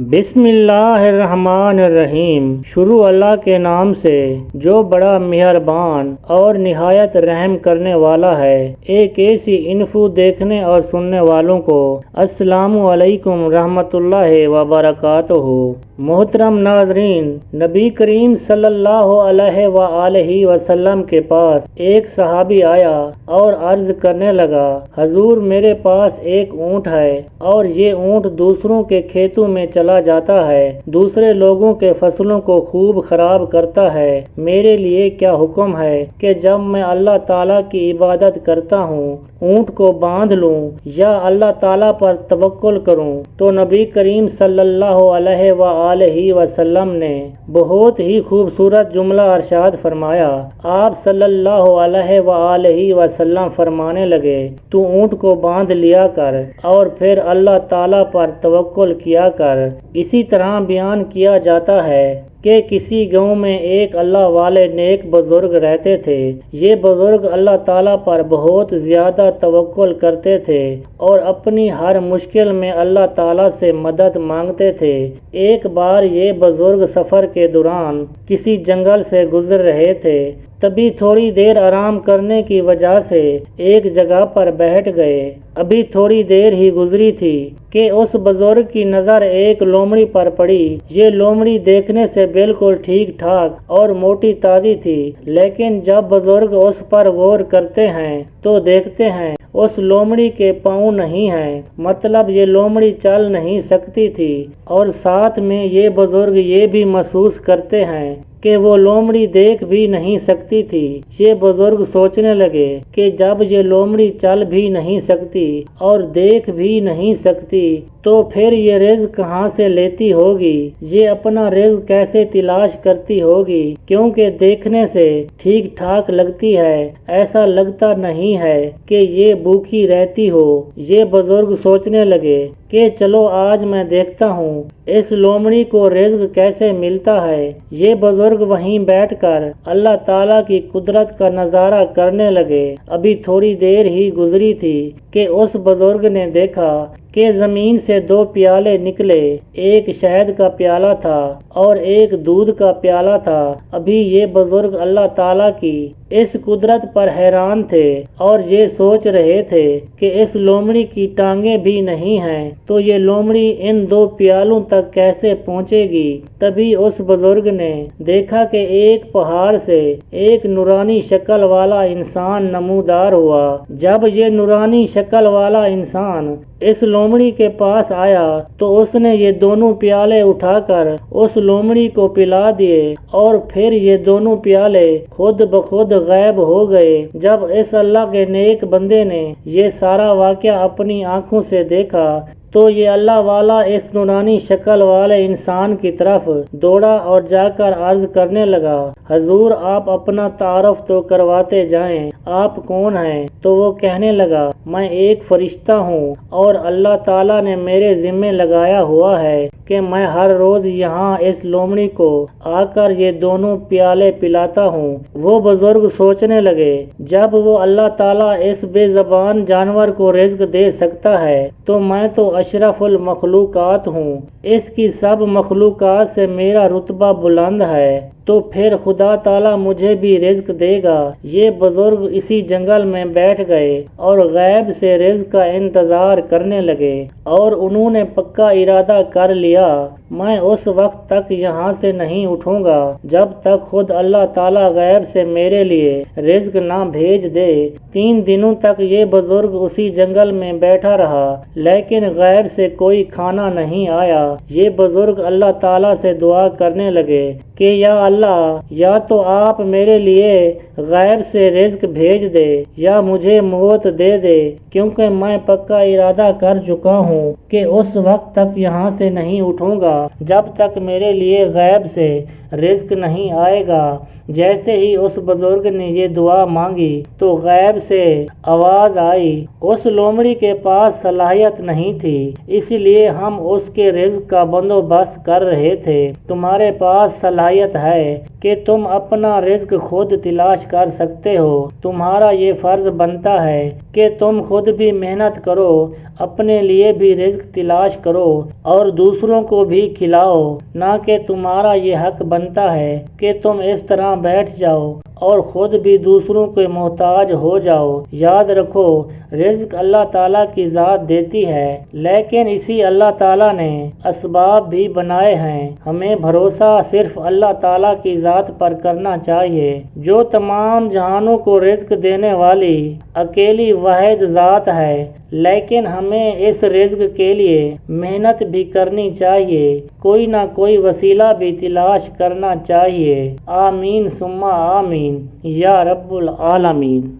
بسم اللہ الرحمن الرحیم۔ شروع اللہ کے نام سے جو بڑا مہربان اور نہایت رحم کرنے والا ہے۔ ایک ایسی انفو دیکھنے اور سننے والوں کو السلام علیکم رحمۃ اللہ وبرکاتہ۔ محترم ناظرین، نبی کریم صلی اللہ علیہ وآلہ وسلم کے پاس ایک صحابی آیا اور عرض کرنے لگا، حضور میرے پاس ایک اونٹ ہے اور یہ اونٹ دوسروں کے کھیتوں میں چلا جاتا ہے، دوسرے لوگوں کے فصلوں کو خوب خراب کرتا ہے۔ میرے لیے کیا حکم ہے کہ جب میں اللہ تعالیٰ کی عبادت کرتا ہوں اونٹ کو باندھ لوں یا اللہ تعالیٰ پر توکل کروں؟ تو نبی کریم صلی اللہ علیہ وآلہ وسلم نے بہت ہی خوبصورت جملہ ارشاد فرمایا۔ آپ صلی اللہ علیہ وآلہ وسلم فرمانے لگے، تو اونٹ کو باندھ لیا کر اور پھر اللہ تعالیٰ پر توکل کیا کر۔ اسی طرح بیان کیا جاتا ہے کہ کسی گاؤں میں ایک اللہ والے نیک بزرگ رہتے تھے۔ یہ بزرگ اللہ تعالیٰ پر بہت زیادہ توکل کرتے تھے اور اپنی ہر مشکل میں اللہ تعالیٰ سے مدد مانگتے تھے۔ ایک بار یہ بزرگ سفر کے دوران کسی جنگل سے گزر رہے تھے، تبھی تھوڑی دیر آرام کرنے کی وجہ سے ایک جگہ پر بیٹھ گئے۔ ابھی تھوڑی دیر ہی گزری تھی کہ اس بزرگ کی نظر ایک لومڑی پر پڑی۔ یہ لومڑی دیکھنے سے بالکل ٹھیک ٹھاک اور موٹی تازی تھی، لیکن جب بزرگ اس پر غور کرتے ہیں تو دیکھتے ہیں اس لومڑی کے پاؤں نہیں ہیں، مطلب یہ لومڑی چل نہیں سکتی تھی۔ اور ساتھ میں یہ بزرگ یہ بھی محسوس کرتے ہیں کہ وہ لومڑی دیکھ بھی نہیں سکتی تھی۔ یہ بزرگ سوچنے لگے کہ جب یہ لومڑی چل بھی نہیں سکتی اور دیکھ بھی نہیں سکتی تو پھر یہ رزق کہاں سے لیتی ہوگی، یہ اپنا رزق کیسے تلاش کرتی ہوگی، کیونکہ دیکھنے سے ٹھیک ٹھاک لگتی ہے، ایسا لگتا نہیں ہے کہ یہ بھوکی رہتی ہو۔ یہ بزرگ سوچنے لگے کہ چلو آج میں دیکھتا ہوں اس لومڑی کو رزق کیسے ملتا ہے۔ یہ بزرگ وہیں بیٹھ کر اللہ تعالیٰ کی قدرت کا نظارہ کرنے لگے۔ ابھی تھوڑی دیر ہی گزری تھی کہ اس بزرگ نے دیکھا کہ زمین سے دو پیالے نکلے، ایک شہد کا پیالہ تھا اور ایک دودھ کا پیالہ تھا۔ ابھی یہ بزرگ اللہ تعالیٰ کی اس قدرت پر حیران تھے اور یہ سوچ رہے تھے کہ اس لومڑی کی ٹانگیں بھی نہیں ہیں تو یہ لومڑی ان دو پیالوں تک کیسے پہنچے گی۔ تبھی اس بزرگ نے دیکھا کہ ایک پہاڑ سے ایک نورانی شکل والا انسان نمودار ہوا۔ جب یہ نورانی شکل والا انسان اس لومڑی کے پاس آیا تو اس نے یہ دونوں پیالے اٹھا کر اس لومڑی کو پلا دیے اور پھر یہ دونوں پیالے خود بخود غائب ہو گئے۔ جب اس اللہ کے نیک بندے نے یہ سارا واقعہ اپنی آنکھوں سے دیکھا تو یہ اللہ والا اس نورانی شکل والے انسان کی طرف دوڑا اور جا کر عرض کرنے لگا، حضور آپ اپنا تعارف تو کرواتے جائیں، آپ کون ہیں؟ تو وہ کہنے لگا، میں ایک فرشتہ ہوں اور اللہ تعالیٰ نے میرے ذمہ لگایا ہوا ہے کہ میں ہر روز یہاں اس لومڑی کو آ کر یہ دونوں پیالے پلاتا ہوں۔ وہ بزرگ سوچنے لگے، جب وہ اللہ تعالیٰ اس بے زبان جانور کو رزق دے سکتا ہے تو میں تو اشرف المخلوقات ہوں، اس کی سب مخلوقات سے میرا رتبہ بلند ہے، تو پھر خدا تعالیٰ مجھے بھی رزق دے گا۔ یہ بزرگ اسی جنگل میں بیٹھ گئے اور غیب سے رزق کا انتظار کرنے لگے اور انہوں نے پکا ارادہ کر لیا، میں اس وقت تک یہاں سے نہیں اٹھوں گا جب تک خود اللہ تعالیٰ غیب سے میرے لیے رزق نہ بھیج دے۔ 3 دنوں تک یہ بزرگ اسی جنگل میں بیٹھا رہا لیکن غیب سے کوئی کھانا نہیں آیا۔ یہ بزرگ اللہ تعالیٰ سے دعا کرنے لگے کہ یا اللہ، یا تو آپ میرے لیے غیب سے رزق بھیج دے یا مجھے موت دے دے، کیونکہ میں پکا ارادہ کر چکا ہوں کہ اس وقت تک یہاں سے نہیں اٹھوں گا جب تک میرے لیے غیب سے رزق نہیں آئے گا۔ جیسے ہی اس بزرگ نے یہ دعا مانگی تو غیب سے آواز آئی، اس لومڑی کے پاس صلاحیت نہیں تھی، اس لیے ہم اس کے رزق کا بندوبست کر رہے تھے۔ تمہارے پاس صلاحیت ہے کہ تم اپنا رزق خود تلاش کر سکتے ہو۔ تمہارا یہ فرض بنتا ہے کہ تم خود بھی محنت کرو، اپنے لیے بھی رزق تلاش کرو اور دوسروں کو بھی کھلاؤ، نہ کہ تمہارا یہ حق بنتا ہے کہ تم اس طرح بیٹھ جاؤ اور خود بھی دوسروں کے محتاج ہو جاؤ۔ یاد رکھو، رزق اللہ تعالیٰ کی ذات دیتی ہے، لیکن اسی اللہ تعالیٰ نے اسباب بھی بنائے ہیں۔ ہمیں بھروسہ صرف اللہ تعالیٰ کی ذات پر کرنا چاہیے، جو تمام جہانوں کو رزق دینے والی اکیلی واحد ذات ہے، لیکن ہمیں اس رزق کے لیے محنت بھی کرنی چاہیے، کوئی نہ کوئی وسیلہ بھی تلاش کرنا چاہیے۔ آمین ثم آمین یا رب العالمین۔